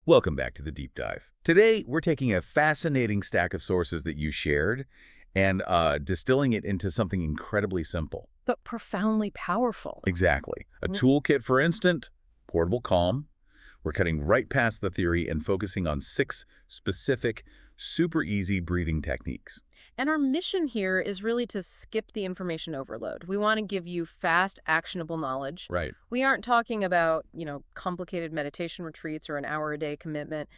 Welcome back to the Deep Dive. Today, we're taking a fascinating stack of sources that you shared and distilling it into something incredibly simple. But profoundly powerful. Exactly. A toolkit for instant, portable calm. We're cutting right past the theory and focusing on 6 specific, super easy breathing techniques. And our mission here is really to skip the information overload. We want to give you fast, actionable knowledge. Right. We aren't talking about, complicated meditation retreats or an hour-a-day commitment.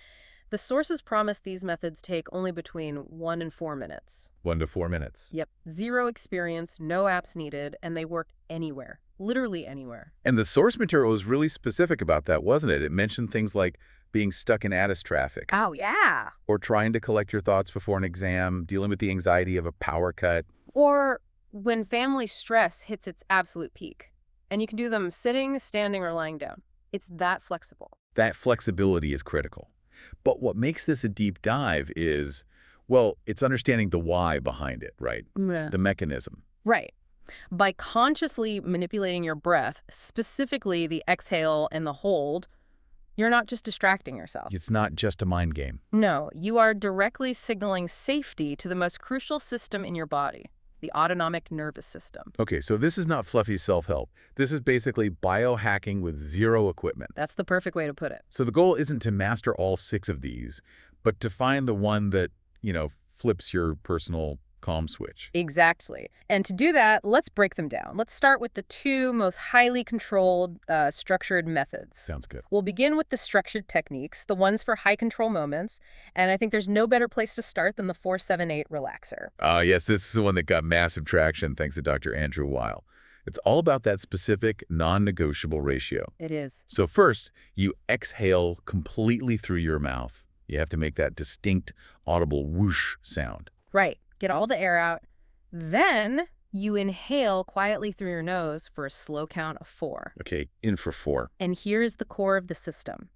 The sources promise these methods take only between 1 and 4 minutes. 1 to 4 minutes. Yep. Zero experience, no apps needed, and they work anywhere. Literally anywhere. And the source material was really specific about that, wasn't it? It mentioned things like being stuck in Addis traffic. Oh, yeah. Or trying to collect your thoughts before an exam, dealing with the anxiety of a power cut. Or when family stress hits its absolute peak. And you can do them sitting, standing, or lying down. It's that flexible. That flexibility is critical. But what makes this a deep dive is, well, it's understanding the why behind it, right? Yeah. The mechanism. Right. By consciously manipulating your breath, specifically the exhale and the hold, you're not just distracting yourself. It's not just a mind game. No, you are directly signaling safety to the most crucial system in your body, the autonomic nervous system. Okay, so this is not fluffy self-help. This is basically biohacking with zero equipment. That's the perfect way to put it. So the goal isn't to master all 6 of these, but to find the one that, flips your personal calm switch. Exactly. And to do that, let's break them down. Let's start with the 2 most highly controlled, structured methods. Sounds good. We'll begin with the structured techniques, the ones for high control moments. And I think there's no better place to start than the 4-7-8 relaxer. Yes, this is the one that got massive traction thanks to Dr. Andrew Weil. It's all about that specific, non-negotiable ratio. It is. So first, you exhale completely through your mouth. You have to make that distinct, audible whoosh sound. Right. Get all the air out. Then you inhale quietly through your nose for a slow count of 4. Okay, in for 4. And here's the core of the system.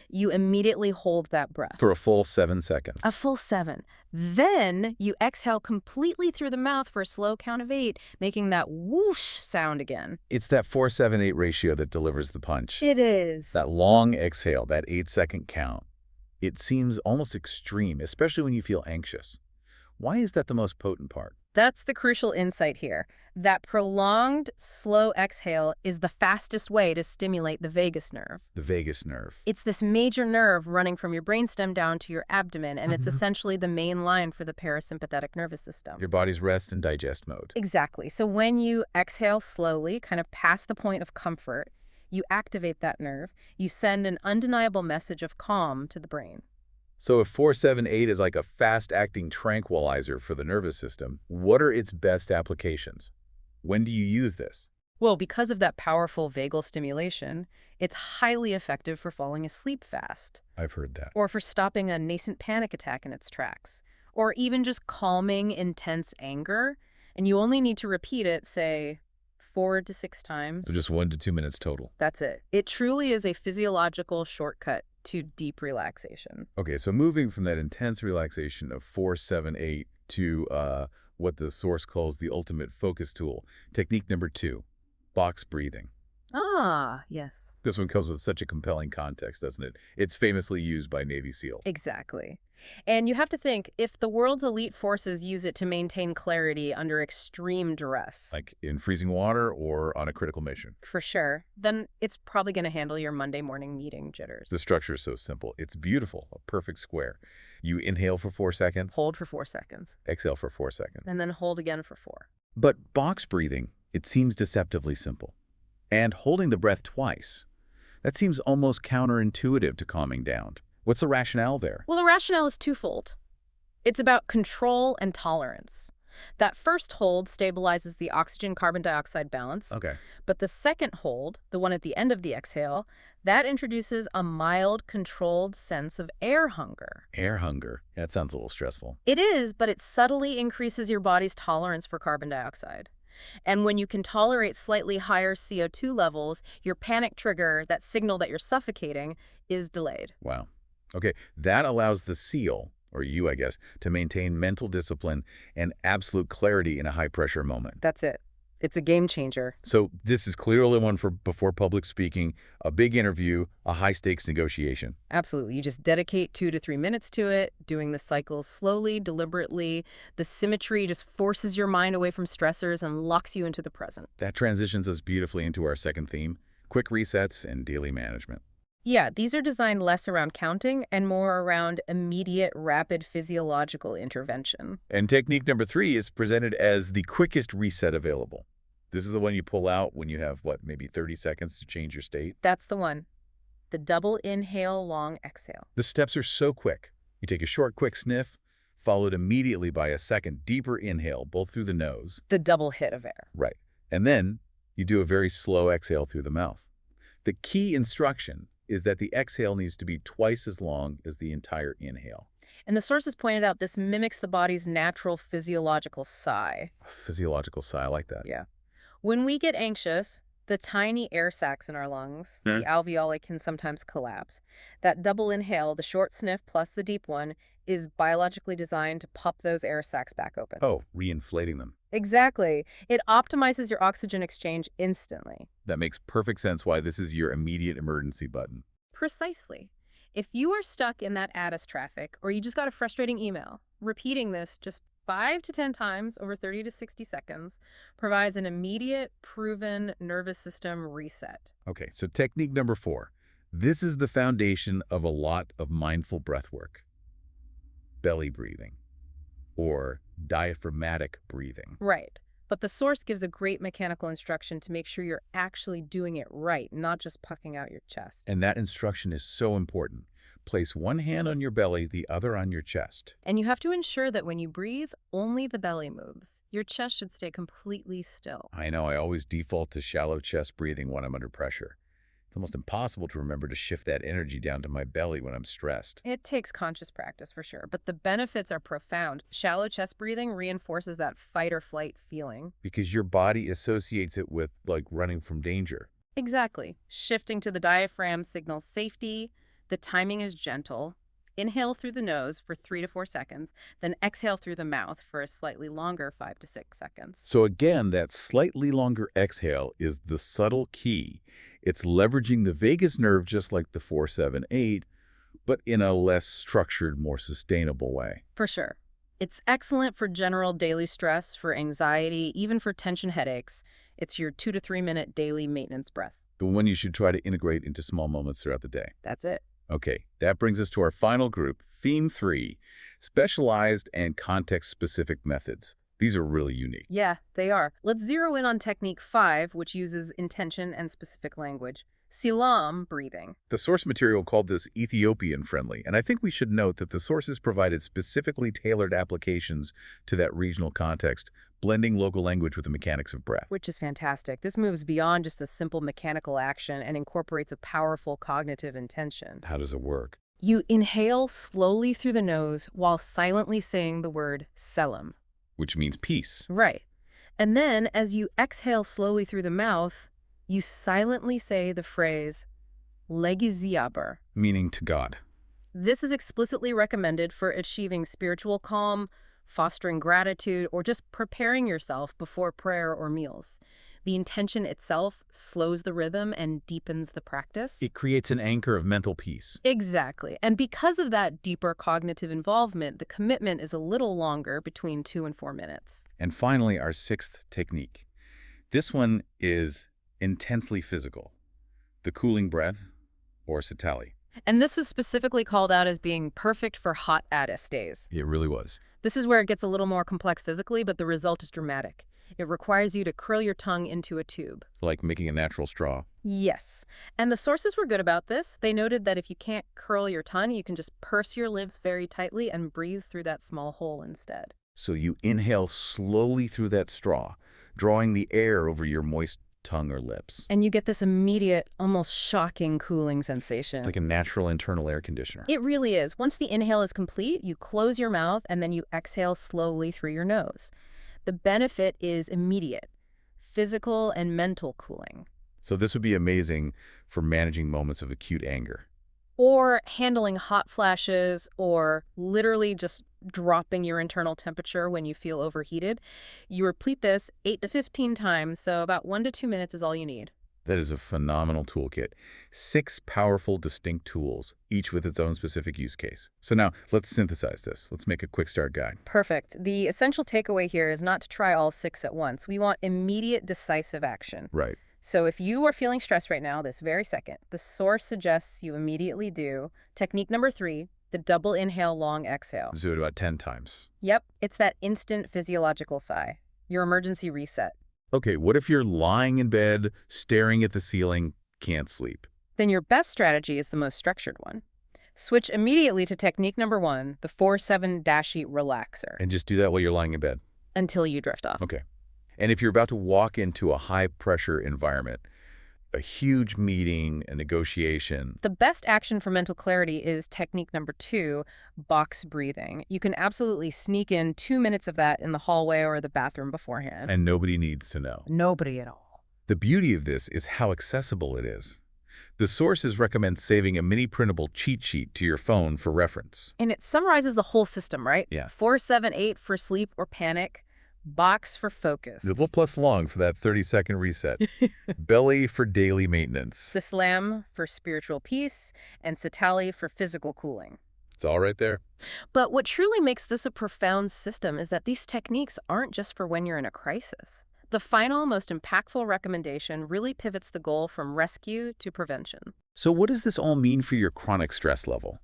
You immediately hold that breath. For a full 7 seconds. A full 7. Then you exhale completely through the mouth for a slow count of 8, making that whoosh sound again. It's that 4-7-8 ratio that delivers the punch. It is. That long exhale, that 8-second count. It seems almost extreme, especially when you feel anxious. Why is that the most potent part? That's the crucial insight here. That prolonged, slow exhale is the fastest way to stimulate the vagus nerve. The vagus nerve. It's this major nerve running from your brainstem down to your abdomen, and it's essentially the main line for the parasympathetic nervous system. Your body's rest and digest mode. Exactly. So when you exhale slowly, kind of past the point of comfort, you activate that nerve. You send an undeniable message of calm to the brain. So if 4-7-8 is like a fast-acting tranquilizer for the nervous system, what are its best applications? When do you use this? Well, because of that powerful vagal stimulation, it's highly effective for falling asleep fast, I've heard that. or for stopping a nascent panic attack in its tracks, or even just calming intense anger. And you only need to repeat it, say, 4 to 6 times. So just 1 to 2 minutes total. That's it. It truly is a physiological shortcut to deep relaxation. Okay, so moving from that intense relaxation of 4-7-8 to what the source calls the ultimate focus tool. Technique number 2, box breathing. Ah, yes. This one comes with such a compelling context, doesn't it? It's famously used by Navy SEALs. Exactly. And you have to think, if the world's elite forces use it to maintain clarity under extreme duress, Like in freezing water or on a critical mission. for sure, then it's probably going to handle your Monday morning meeting jitters. The structure is so simple. It's beautiful, a perfect square. You inhale for 4 seconds, Hold for 4 seconds, exhale for 4 seconds. and then hold again for 4. But box breathing, it seems deceptively simple. And holding the breath twice, that seems almost counterintuitive to calming down. What's the rationale there? Well, the rationale is twofold. It's about control and tolerance. That first hold stabilizes the oxygen-carbon dioxide balance, Okay. but the second hold, the one at the end of the exhale, that introduces a mild, controlled sense of air hunger. Air hunger. That sounds a little stressful. It is, but it subtly increases your body's tolerance for carbon dioxide. And when you can tolerate slightly higher CO2 levels, your panic trigger, that signal that you're suffocating, is delayed. Wow. Okay, that allows the SEAL, or you, I guess, to maintain mental discipline and absolute clarity in a high-pressure moment. That's it. It's a game changer. So this is clearly one for before public speaking, a big interview, a high-stakes negotiation. Absolutely. You just dedicate 2 to 3 minutes to it, doing the cycles slowly, deliberately. The symmetry just forces your mind away from stressors and locks you into the present. That transitions us beautifully into our second theme, quick resets and daily management. Yeah, these are designed less around counting and more around immediate, rapid physiological intervention. And technique number 3 is presented as the quickest reset available. This is the one you pull out when you have, what, maybe 30 seconds to change your state? That's the one. The double inhale, long exhale. The steps are so quick. You take a short, quick sniff, followed immediately by a second, deeper inhale, both through the nose. The double hit of air. Right. And then you do a very slow exhale through the mouth. The key instruction is that the exhale needs to be twice as long as the entire inhale. And the sources pointed out this mimics the body's natural physiological sigh. Physiological sigh, I like that. Yeah. When we get anxious, the tiny air sacs in our lungs, the alveoli can sometimes collapse. That double inhale, the short sniff plus the deep one, is biologically designed to pop those air sacs back open. Oh, reinflating them. Exactly. It optimizes your oxygen exchange instantly. That makes perfect sense why this is your immediate emergency button. Precisely. If you are stuck in that Addis traffic or you just got a frustrating email, repeating this just 5 to 10 times over 30 to 60 seconds provides an immediate, proven nervous system reset. Okay, so technique number 4. This is the foundation of a lot of mindful breath work. Belly breathing, or diaphragmatic breathing. Right. But the source gives a great mechanical instruction to make sure you're actually doing it right, not just pucking out your chest. And that instruction is so important. Place one hand on your belly, the other on your chest. And you have to ensure that when you breathe, only the belly moves. Your chest should stay completely still. I know I always default to shallow chest breathing when I'm under pressure. It's almost impossible to remember to shift that energy down to my belly when I'm stressed. It takes conscious practice for sure, but the benefits are profound. Shallow chest breathing reinforces that fight or flight feeling. Because your body associates it with, like, running from danger. Exactly. Shifting to the diaphragm signals safety. The timing is gentle. Inhale through the nose for 3 to 4 seconds, then exhale through the mouth for a slightly longer 5 to 6 seconds. So again, that slightly longer exhale is the subtle key. It's leveraging the vagus nerve just like the 4-7-8, but in a less structured, more sustainable way. For sure. It's excellent for general daily stress, for anxiety, even for tension headaches. It's your 2 to 3 minute daily maintenance breath. The one you should try to integrate into small moments throughout the day. That's it. Okay, that brings us to our final group, Theme 3, specialized and context-specific methods. These are really unique. Yeah, they are. Let's zero in on technique 5, which uses intention and specific language. Silam breathing. The source material called this Ethiopian-friendly, and I think we should note that the sources provided specifically tailored applications to that regional context, blending local language with the mechanics of breath. Which is fantastic. This moves beyond just a simple mechanical action and incorporates a powerful cognitive intention. How does it work? You inhale slowly through the nose while silently saying the word selam. Which means peace. Right. And then as you exhale slowly through the mouth, you silently say the phrase Legiziaber. Meaning to God. This is explicitly recommended for achieving spiritual calm, fostering gratitude, or just preparing yourself before prayer or meals. The intention itself slows the rhythm and deepens the practice. It creates an anchor of mental peace. Exactly. And because of that deeper cognitive involvement, the commitment is a little longer, between 2 and 4 minutes. And finally, our 6th technique. This one is intensely physical. The cooling breath, or Sitali. And this was specifically called out as being perfect for hot Addis days. It really was. This is where it gets a little more complex physically, but the result is dramatic. It requires you to curl your tongue into a tube. Like making a natural straw. Yes. And the sources were good about this. They noted that if you can't curl your tongue, you can just purse your lips very tightly and breathe through that small hole instead. So you inhale slowly through that straw, drawing the air over your moist tongue or lips. And you get this immediate, almost shocking cooling sensation. Like a natural internal air conditioner. It really is. Once the inhale is complete, you close your mouth and then you exhale slowly through your nose. The benefit is immediate, physical and mental cooling. So this would be amazing for managing moments of acute anger. Or handling hot flashes, or literally just dropping your internal temperature when you feel overheated. You repeat this 8 to 15 times, so about 1 to 2 minutes is all you need. That is a phenomenal toolkit. 6 powerful, distinct tools, each with its own specific use case. So now, let's synthesize this. Let's make a quick start guide. Perfect. The essential takeaway here is not to try all 6 at once. We want immediate, decisive action. Right. So if you are feeling stressed right now, this very second, the source suggests you immediately do technique number 3, the double inhale, long exhale. Do it about 10 times. Yep, it's that instant physiological sigh, your emergency reset. Okay, what if you're lying in bed, staring at the ceiling, can't sleep? Then your best strategy is the most structured one. Switch immediately to technique number 1, the 4-7 dashi relaxer, And just do that while you're lying in bed. until you drift off. Okay. And if you're about to walk into a high-pressure environment, a huge meeting, a negotiation, The best action for mental clarity is technique number 2, box breathing. You can absolutely sneak in 2 minutes of that in the hallway or the bathroom beforehand. and nobody needs to know. Nobody at all. The beauty of this is how accessible it is. The sources recommend saving a mini printable cheat sheet to your phone for reference. And it summarizes the whole system, right? Yeah. 4-7-8 for sleep or panic, box for focus, Little plus long for that 30-second reset. Belly for daily maintenance. Sislam for spiritual peace, and Satali for physical cooling. It's all right there. But what truly makes this a profound system is that these techniques aren't just for when you're in a crisis. The final, most impactful recommendation really pivots the goal from rescue to prevention. So what does this all mean for your chronic stress level?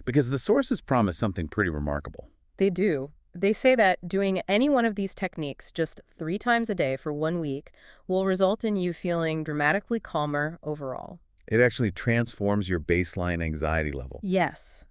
Because the sources promise something pretty remarkable. They do. They say that doing any one of these techniques just 3 times a day for 1 week will result in you feeling dramatically calmer overall. It actually transforms your baseline anxiety level. Yes.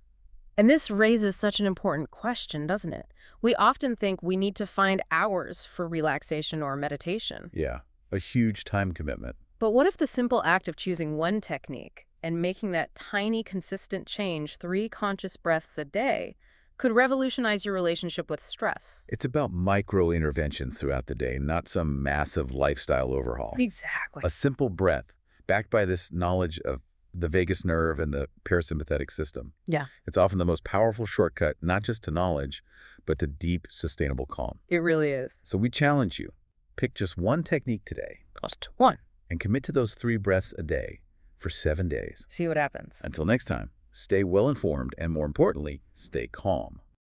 And this raises such an important question, doesn't it? We often think we need to find hours for relaxation or meditation. Yeah, a huge time commitment. But what if the simple act of choosing one technique and making that tiny, consistent change 3 conscious breaths a day could revolutionize your relationship with stress? It's about micro interventions throughout the day, not some massive lifestyle overhaul. Exactly. A simple breath, backed by this knowledge of the vagus nerve and the parasympathetic system. Yeah. It's often the most powerful shortcut, not just to knowledge, but to deep, sustainable calm. It really is. So we challenge you. Pick just one technique today Just one. and commit to those 3 breaths a day for 7 days. See what happens. Until next time, stay well informed and, more importantly, stay calm.